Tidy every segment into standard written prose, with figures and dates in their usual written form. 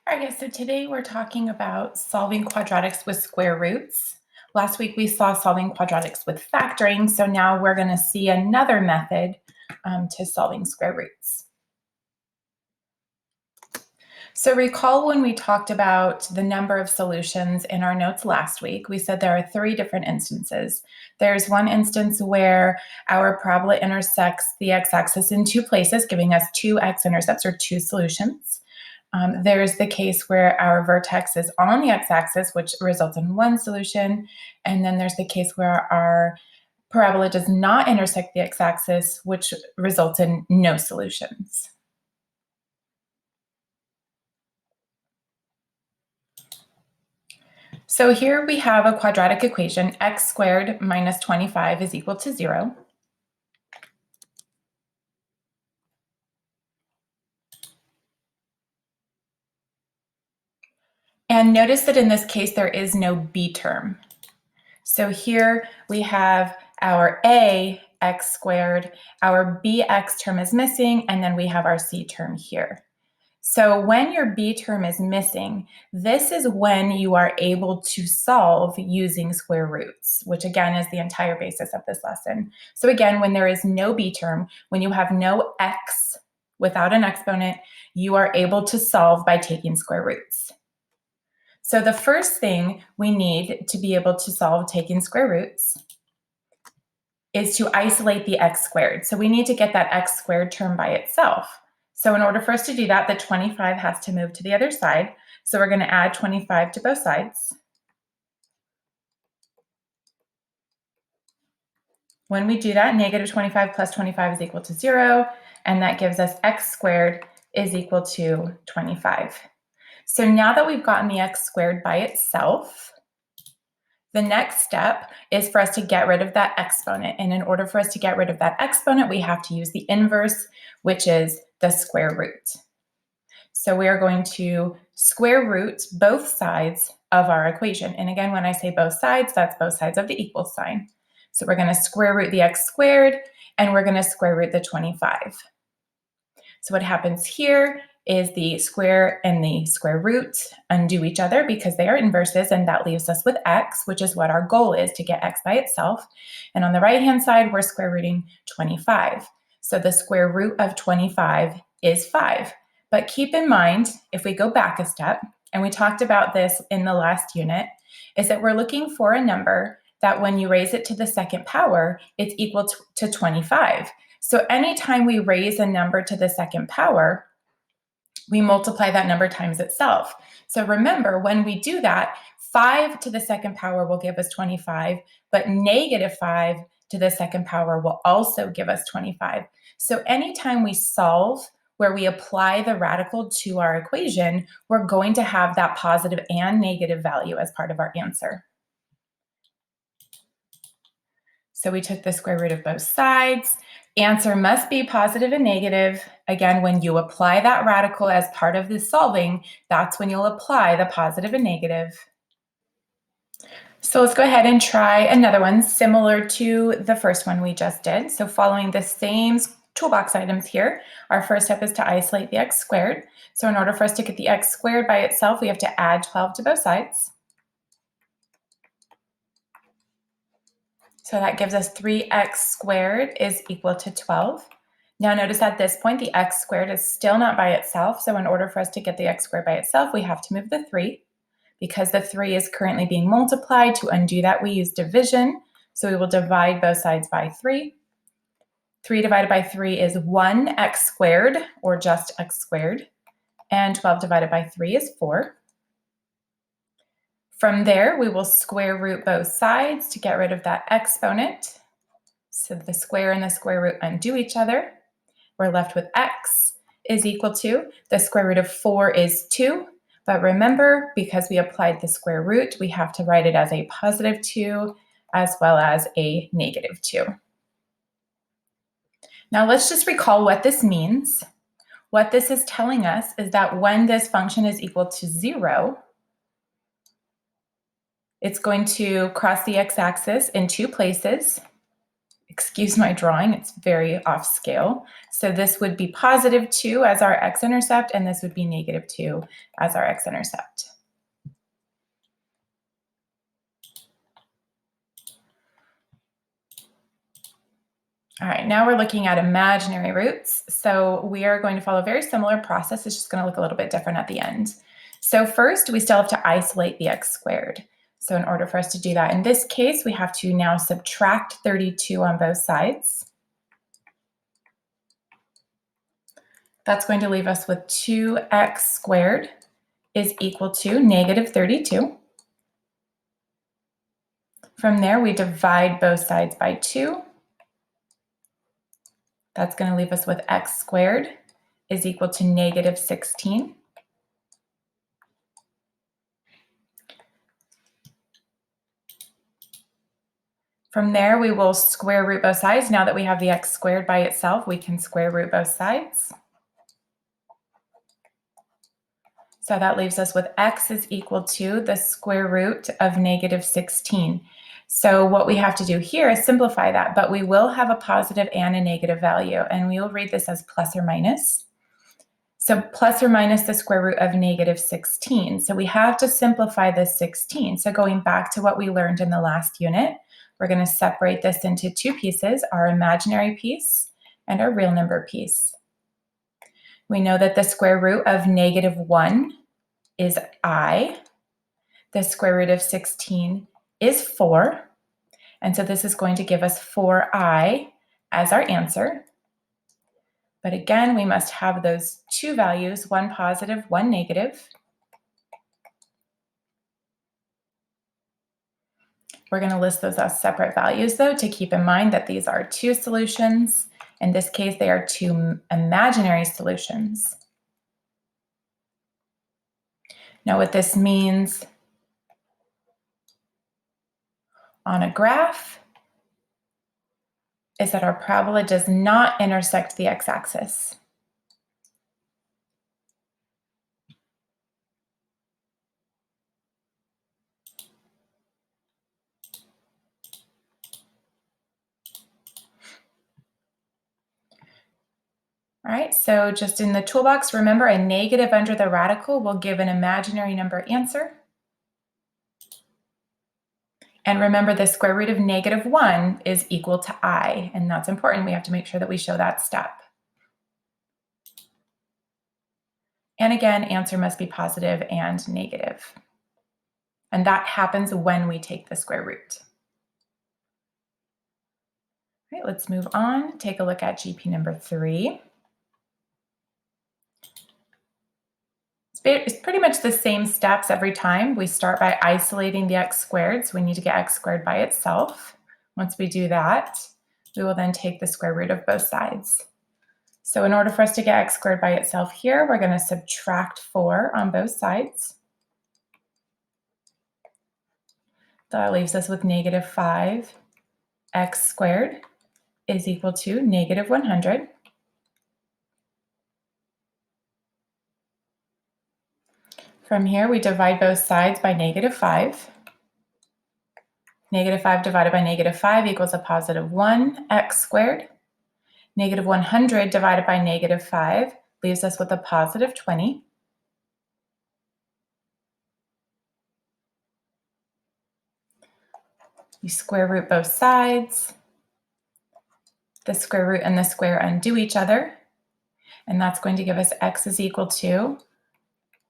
All right, guys, so today we're talking about solving quadratics with square roots. Last week we saw solving quadratics with factoring, so now we're going to see another method to solving square roots. So recall when we talked about the number of solutions in our notes last week, we said there are three different instances. There's one instance where our parabola intersects the x-axis in two places, giving us two x-intercepts or two solutions. There's the case where our vertex is on the x-axis, which results in one solution. And then there's the case where our parabola does not intersect the x-axis, which results in no solutions. So here we have a quadratic equation, x squared minus 25 is equal to 0. And notice that in this case, there is no b term. So here we have our a x squared, our bx term is missing, and then we have our c term here. So when your b term is missing, this is when you are able to solve using square roots, which again is the entire basis of this lesson. So again, when there is no b term, when you have no x without an exponent, you are able to solve by taking square roots. So the first thing we need to be able to solve taking square roots is to isolate the x squared. So we need to get that x squared term by itself. So in order for us to do that, the 25 has to move to the other side. So we're going to add 25 to both sides. When we do that, negative 25 plus 25 is equal to 0, and that gives us x squared is equal to 25. So now that we've gotten the x squared by itself, the next step is for us to get rid of that exponent. And in order for us to get rid of that exponent, we have to use the inverse, which is the square root. So we are going to square root both sides of our equation. And again, when I say both sides, that's both sides of the equal sign. So we're going to square root the x squared, and we're going to square root the 25. So what happens here is the square and the square root undo each other because they are inverses, and that leaves us with x, which is what our goal is, to get x by itself. And on the right-hand side, we're square rooting 25. So the square root of 25 is 5. But keep in mind, if we go back a step, and we talked about this in the last unit, is that we're looking for a number that when you raise it to the second power, it's equal to 25. So anytime we raise a number to the second power, we multiply that number times itself. So remember, when we do that, 5 to the second power will give us 25, but negative 5 to the second power will also give us 25. So anytime we solve where we apply the radical to our equation, we're going to have that positive and negative value as part of our answer. So we took the square root of both sides. Answer must be positive and negative. Again, when you apply that radical as part of the solving, that's when you'll apply the positive and negative. So let's go ahead and try another one similar to the first one we just did. So following the same toolbox items here, our first step is to isolate the x squared. So in order for us to get the x squared by itself, we have to add 12 to both sides. So that gives us 3x squared is equal to 12. Now notice at this point, the x squared is still not by itself. So in order for us to get the x squared by itself, we have to move the 3. Because the 3 is currently being multiplied, to undo that, we use division. So we will divide both sides by 3. 3 divided by 3 is 1x squared, or just x squared. And 12 divided by 3 is 4. From there, we will square root both sides to get rid of that exponent. So the square and the square root undo each other. We're left with x is equal to, the square root of 4 is 2. But remember, because we applied the square root, we have to write it as a positive 2 as well as a negative 2. Now let's just recall what this means. What this is telling us is that when this function is equal to 0, it's going to cross the x-axis in two places. excuse my drawing, it's very off scale. So this would be positive 2 as our x-intercept, and this would be negative 2 as our x-intercept. All right, now we're looking at imaginary roots. So we are going to follow a very similar process. It's just going to look a little bit different at the end. So first, we still have to isolate the x squared. So in order for us to do that, in this case, we have to now subtract 32 on both sides. That's going to leave us with 2x squared is equal to negative 32. From there, we divide both sides by 2. That's going to leave us with x squared is equal to negative 16. From there, we will square root both sides. Now that we have the x squared by itself, we can square root both sides. So that leaves us with x is equal to the square root of negative 16. So what we have to do here is simplify that, but we will have a positive and a negative value, and we will read this as plus or minus. So plus or minus the square root of negative 16. So we have to simplify this 16. So going back to what we learned in the last unit, we're going to separate this into two pieces, our imaginary piece and our real number piece. We know that the square root of negative 1 is I. The square root of 16 is 4. And so this is going to give us 4i as our answer. But again, we must have those two values, one positive, one negative. We're going to list those as separate values, though, to keep in mind that these are two solutions. In this case, they are two imaginary solutions. Now, what this means on a graph is that our parabola does not intersect the x-axis. All right, so just in the toolbox, remember a negative under the radical will give an imaginary number answer. And remember the square root of negative 1 is equal to I, and that's important. We have to make sure that we show that step. And again, answer must be positive and negative. And that happens when we take the square root. All right, let's move on. Take a look at GP number 3. It's pretty much the same steps every time. We start by isolating the x squared, so we need to get x squared by itself. Once we do that, we will then take the square root of both sides. So in order for us to get x squared by itself here, we're going to subtract 4 on both sides. That leaves us with negative 5. X squared is equal to negative 100. From here, we divide both sides by negative 5. Negative 5 divided by negative 5 equals a positive 1 x squared. Negative 100 divided by negative 5 leaves us with a positive 20. You square root both sides. The square root and the square undo each other. And that's going to give us x is equal to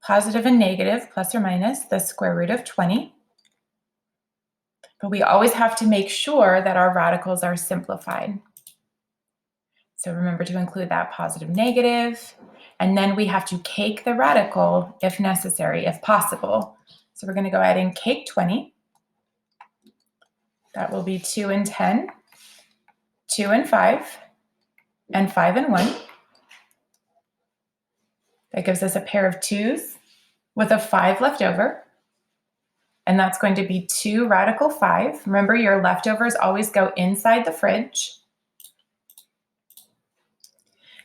positive and negative, plus or minus, the square root of 20. But we always have to make sure that our radicals are simplified. So remember to include that positive, negative, and then we have to cake the radical if necessary, if possible. So we're going to go ahead and cake 20. That will be 2 and 10, 2 and 5, and 5 and 1. That gives us a pair of 2's with a 5 left over. And that's going to be 2 radical 5. Remember, your leftovers always go inside the fridge.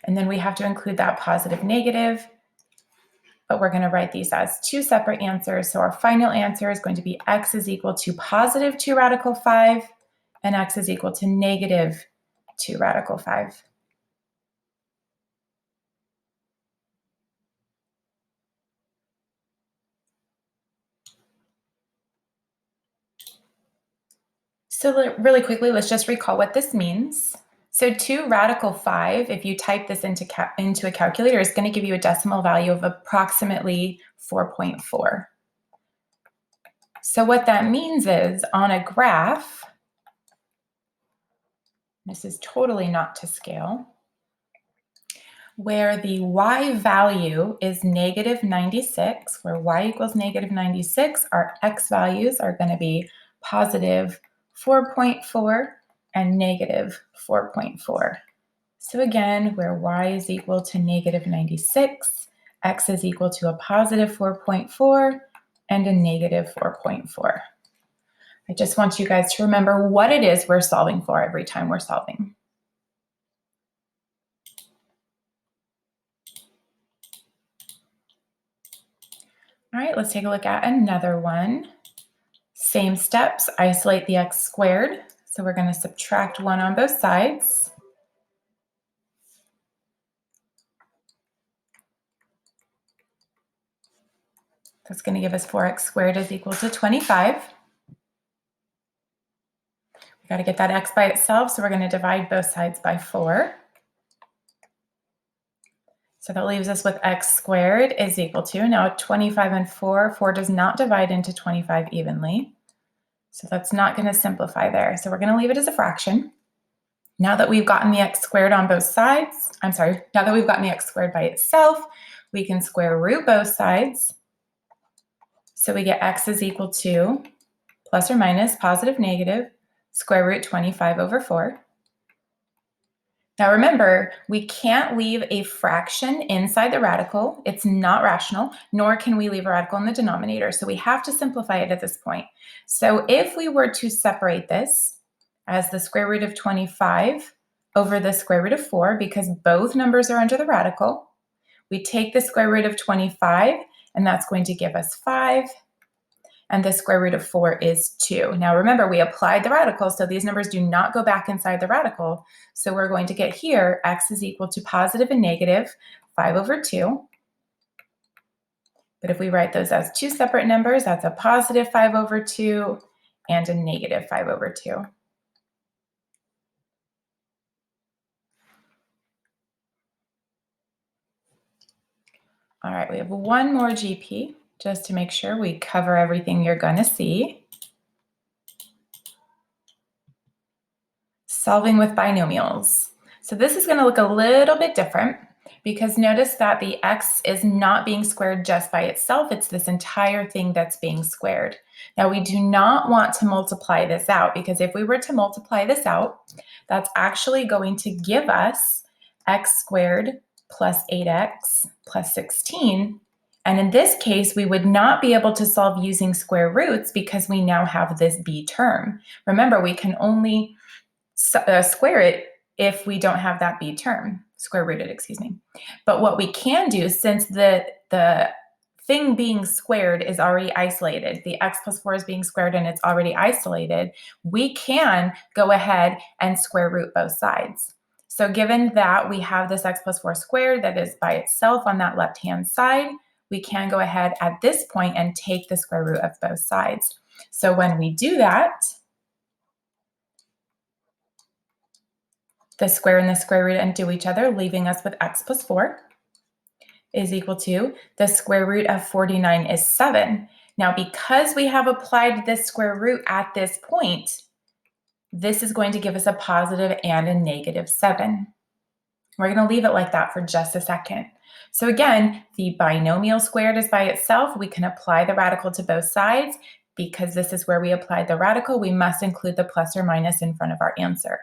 And then we have to include that positive, negative. But we're going to write these as two separate answers. So our final answer is going to be x is equal to positive 2 radical 5 and x is equal to negative 2 radical 5. So really quickly, let's just recall what this means. So 2 radical 5, if you type this into a calculator, is going to give you a decimal value of approximately 4.4. So what that means is on a graph, this is totally not to scale, where the y value is negative 96, where y equals negative 96, our x values are going to be positive 4.4 and negative 4.4. So again, where y is equal to negative 96, x is equal to a positive 4.4 and a negative 4.4. I just want you guys to remember what it is we're solving for every time we're solving. All right, let's take a look at another one. Same steps, isolate the x squared. So we're going to subtract 1 on both sides. That's going to give us 4x squared is equal to 25. We've got to get that x by itself, so we're going to divide both sides by 4. So that leaves us with x squared is equal to, now 25 and 4 does not divide into 25 evenly. So that's not going to simplify there. So we're going to leave it as a fraction. Now that we've gotten the x squared on both sides, now that we've gotten the x squared by itself, we can square root both sides. So we get x is equal to plus or minus positive negative square root 25 over 4. Now remember, we can't leave a fraction inside the radical. It's not rational, nor can we leave a radical in the denominator. So we have to simplify it at this point. So if we were to separate this as the square root of 25 over the square root of 4, because both numbers are under the radical, we take the square root of 25, and that's going to give us 5. And the square root of 4 is 2. Now remember, we applied the radical, so these numbers do not go back inside the radical. So we're going to get here, x is equal to positive and negative 5 over 2. But if we write those as 2 separate numbers, that's a positive 5 over 2 and a negative 5 over 2. All right, we have one more GP, just to make sure we cover everything you're going to see. Solving with binomials. So this is going to look a little bit different because notice that the x is not being squared just by itself. It's this entire thing that's being squared. Now we do not want to multiply this out because if we were to multiply this out, that's actually going to give us x squared plus 8x plus 16. And in this case, we would not be able to solve using square roots because we now have this b term. Remember, we can only square it if we don't have that b term, square rooted, excuse me. But what we can do, since the thing being squared is already isolated, the x plus 4 is being squared and it's already isolated, we can go ahead and square root both sides. So given that we have this x plus 4 squared that is by itself on that left-hand side, we can go ahead at this point and take the square root of both sides. So when we do that, the square and the square root undo each other, leaving us with x plus 4 is equal to the square root of 49 is 7. Now, because we have applied this square root at this point, this is going to give us a positive and a negative 7. We're going to leave it like that for just a second. So again, the binomial squared is by itself. We can apply the radical to both sides. Because this is where we applied the radical, we must include the plus or minus in front of our answer.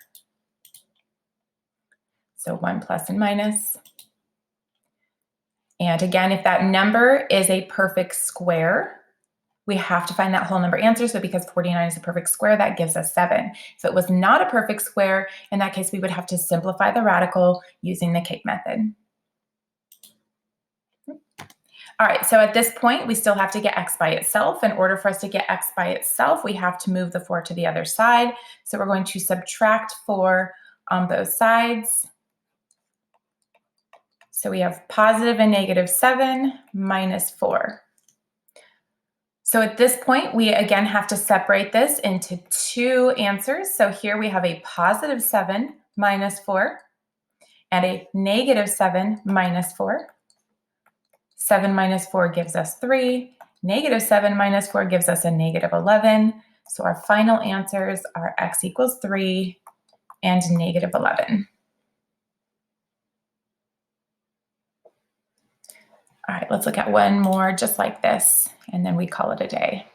So 1 plus and minus. And again, if that number is a perfect square, we have to find that whole number answer. So because 49 is a perfect square, that gives us 7. If it was not a perfect square, in that case, we would have to simplify the radical using the cake method. All right, so at this point, we still have to get x by itself. In order for us to get x by itself, we have to move the 4 to the other side. So we're going to subtract 4 on both sides. So we have positive and negative 7 minus 4. So at this point, we again have to separate this into two answers. So here we have a positive 7 minus 4 and a negative 7 minus 4. 7 minus 4 gives us 3. Negative 7 minus 4 gives us a negative 11. So our final answers are x equals 3 and negative 11. All right, let's look at one more just like this, and then we call it a day.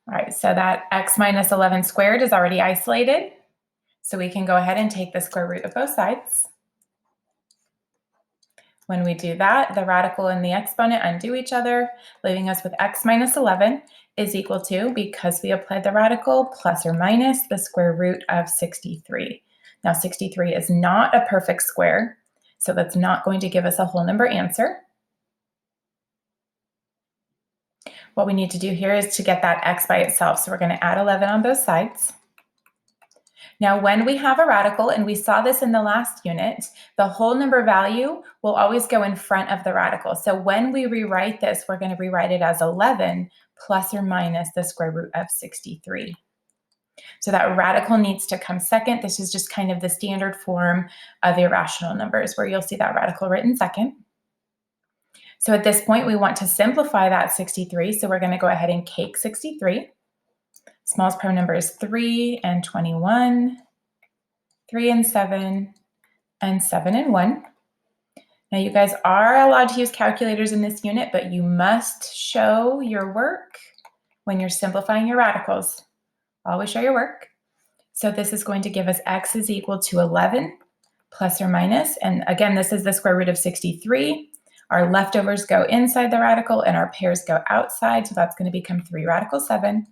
All right, so that x minus 11 squared is already isolated. So we can go ahead and take the square root of both sides. When we do that, the radical and the exponent undo each other, leaving us with x minus 11 is equal to, because we applied the radical, plus or minus the square root of 63. Now 63 is not a perfect square, so that's not going to give us a whole number answer. What we need to do here is to get that x by itself. So we're going to add 11 on both sides. Now, when we have a radical, and we saw this in the last unit, the whole number value will always go in front of the radical. So when we rewrite this, we're going to rewrite it as 11 plus or minus the square root of 63. So that radical needs to come second. This is just kind of the standard form of irrational numbers where you'll see that radical written second. So at this point, we want to simplify that 63. So we're going to go ahead and cake 63. Smallest prime number is 3 and 21, 3 and 7, and 7 and 1. Now you guys are allowed to use calculators in this unit, but you must show your work when you're simplifying your radicals. Always show your work. So this is going to give us x is equal to 11 plus or minus. And again, this is the square root of 63. Our leftovers go inside the radical and our pairs go outside. So that's going to become 3 radical 7.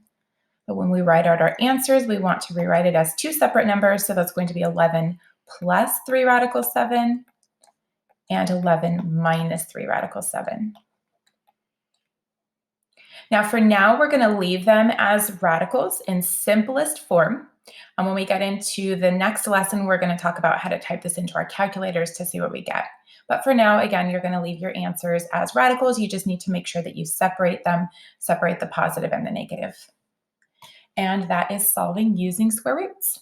But when we write out our answers, we want to rewrite it as two separate numbers. So that's going to be 11 plus 3 radical 7 and 11 minus 3 radical 7. Now for now, we're going to leave them as radicals in simplest form. And when we get into the next lesson, we're going to talk about how to type this into our calculators to see what we get. But for now, again, you're going to leave your answers as radicals. You just need to make sure that you separate them, separate the positive and the negative. And that is solving using square roots.